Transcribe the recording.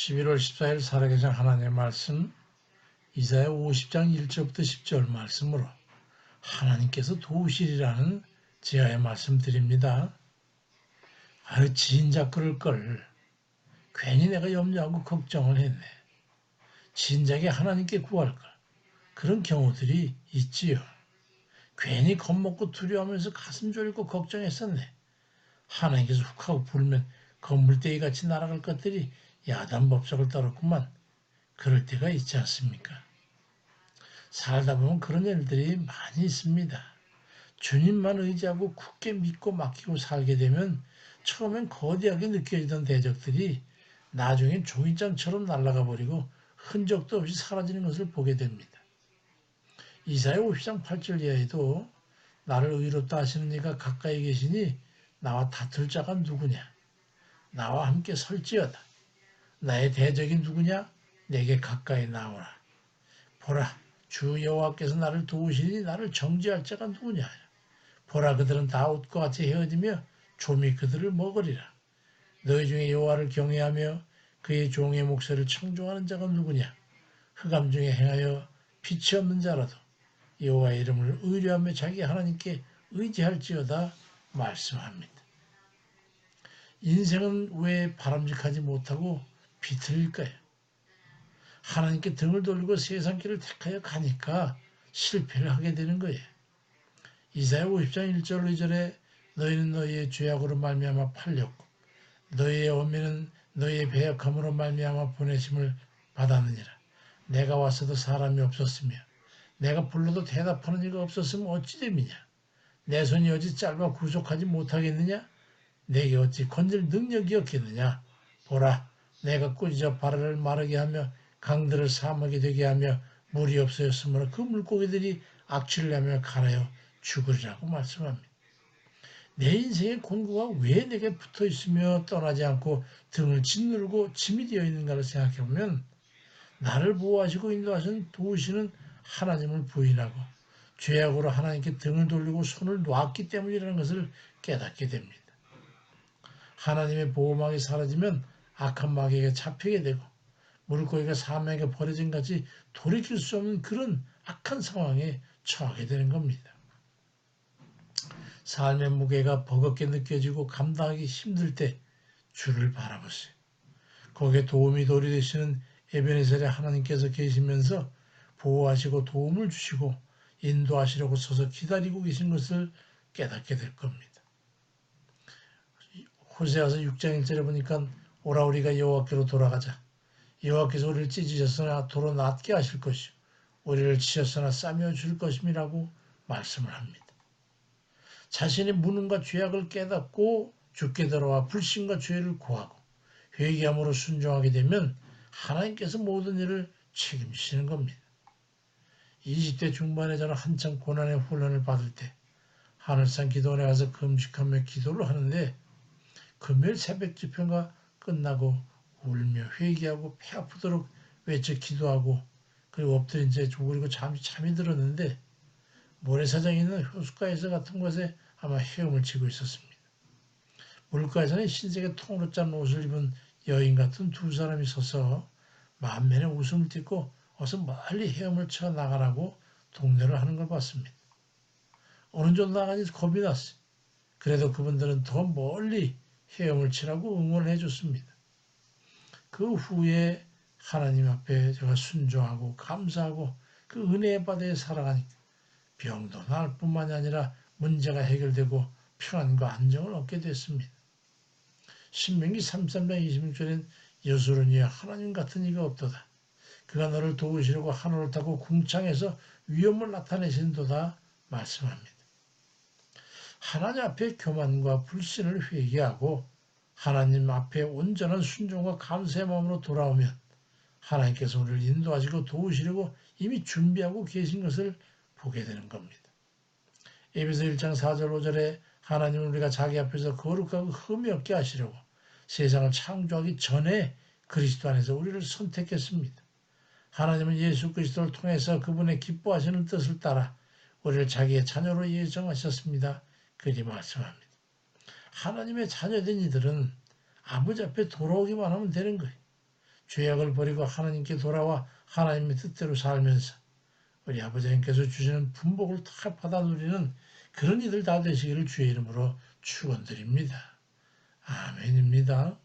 11월 14일 살아계신 하나님의 말씀 이사야 50장 1절부터 10절 말씀으로 하나님께서 도우시리라는 제아의 말씀 드립니다. 아유, 진작 그럴 걸. 괜히 내가 염려하고 걱정을 했네. 진작에 하나님께 구할 걸. 그런 경우들이 있지요. 괜히 겁먹고 두려워하면서 가슴 졸이고 걱정했었네. 하나님께서 훅 하고 불면 건물대기 같이 날아갈 것들이 야단법석을 떨었구만. 그럴 때가 있지 않습니까? 살다 보면 그런 일들이 많이 있습니다. 주님만 의지하고 굳게 믿고 맡기고 살게 되면 처음엔 거대하게 느껴지던 대적들이 나중엔 종이장처럼 날아가 버리고 흔적도 없이 사라지는 것을 보게 됩니다. 이사야 50장 8절 이하에도 나를 의롭다 하시는 이가 가까이 계시니 나와 다툴 자가 누구냐? 나와 함께 설지어다. 나의 대적이 누구냐? 내게 가까이 나오라. 보라, 주 여호와께서 나를 도우시니 나를 정죄할 자가 누구냐? 보라, 그들은 다 옷과 같이 헤어지며 좀이 그들을 먹으리라. 너희 중에 여호와를 경외하며 그의 종의 목소리를 청종하는 자가 누구냐? 흑암 중에 행하여 빛이 없는 자라도 여호와의 이름을 의뢰하며 자기 하나님께 의지할지어다 말씀합니다. 인생은 왜 바람직하지 못하고 비틀릴까요? 하나님께 등을 돌리고 세상 길을 택하여 가니까 실패를 하게 되는 거예요. 이사야 50장 1절 2절에 너희는 너희의 죄악으로 말미암아 팔렸고 너희의 어미는 너희의 배역함으로 말미암아 보내심을 받았느니라. 내가 왔어도 사람이 없었으며 내가 불러도 대답하는 이가 없었으면 어찌 됨이냐. 내 손이 어찌 짧아 구속하지 못하겠느냐. 내게 어찌 건질 능력이 없겠느냐. 보라, 내가 꾸짖어 바다를 마르게 하며 강들을 사막이 되게 하며 물이 없어졌으므로 그 물고기들이 악취를 내며 갈아여 죽으리라고 말씀합니다. 내 인생의 곤고가 왜 내게 붙어 있으며 떠나지 않고 등을 짓누르고 짐이 되어 있는가를 생각해 보면 나를 보호하시고 인도하시는 도우시는 하나님을 부인하고 죄악으로 하나님께 등을 돌리고 손을 놨기 때문이라는 것을 깨닫게 됩니다. 하나님의 보호막이 사라지면 악한 마귀에게 잡히게 되고 물고기가 사망에게 버려진 같이 돌이킬 수 없는 그런 악한 상황에 처하게 되는 겁니다. 삶의 무게가 버겁게 느껴지고 감당하기 힘들 때 주를 바라보세요. 거기에 도움이 돌이 되시는 에베네셀의 하나님께서 계시면서 보호하시고 도움을 주시고 인도하시려고 서서 기다리고 계신 것을 깨닫게 될 겁니다. 호세아서 6장 1절에 보니까 오라 우리가 여호와께로 돌아가자. 여호와께서 우리를 찢으셨으나 도로 낫게 하실 것이요 우리를 치셨으나 싸매어 줄 것임이라고 말씀을 합니다. 자신의 무능과 죄악을 깨닫고 주께 들어와 불신과 죄를 고하고 회개함으로 순종하게 되면 하나님께서 모든 일을 책임지시는 겁니다. 20대 중반에 저는 한참 고난의 훈련을 받을 때 하늘산 기도원에 가서 금식하며 기도를 하는데 금요일 새벽 집회가 끝나고 울며 회개하고 폐 아프도록 외쳐 기도하고 그리고 엎드린 채 조그리고 잠이 들었는데 모래사장에 있는 호숫가에서 같은 곳에 아마 헤엄을 치고 있었습니다. 물가에서는 흰색의 통으로 짠 옷을 입은 여인 같은 두 사람이 서서 만면에 웃음을 띠고 어서 멀리 헤엄을 쳐 나가라고 독려를 하는 걸 봤습니다. 어느 정도 나가니 겁이 났어요. 그래도 그분들은 더 멀리 헤엄을 치라고 응원을 해줬습니다. 그 후에 하나님 앞에 제가 순종하고 감사하고 그 은혜의 바다에 살아가니까 병도 나을 뿐만이 아니라 문제가 해결되고 평안과 안정을 얻게 됐습니다. 신명기 33장 26절엔 여수론 위에 하나님 같은 이가 없도다. 그가 너를 도우시려고 하늘을 타고 궁창에서 위험을 나타내신도다 말씀합니다. 하나님 앞에 교만과 불신을 회개하고 하나님 앞에 온전한 순종과 감사의 마음으로 돌아오면 하나님께서 우리를 인도하시고 도우시려고 이미 준비하고 계신 것을 보게 되는 겁니다. 에베소 1장 4절 5절에 하나님은 우리가 자기 앞에서 거룩하고 흠이 없게 하시려고 세상을 창조하기 전에 그리스도 안에서 우리를 선택했습니다. 하나님은 예수 그리스도를 통해서 그분의 기뻐하시는 뜻을 따라 우리를 자기의 자녀로 예정하셨습니다. 그리 말씀합니다. 하나님의 자녀된 이들은 아버지 앞에 돌아오기만 하면 되는 거예요. 죄악을 버리고 하나님께 돌아와 하나님의 뜻대로 살면서 우리 아버지 하나님께서 주시는 분복을 다 받아 누리는 그런 이들 다 되시기를 주의 이름으로 축원드립니다. 아멘입니다.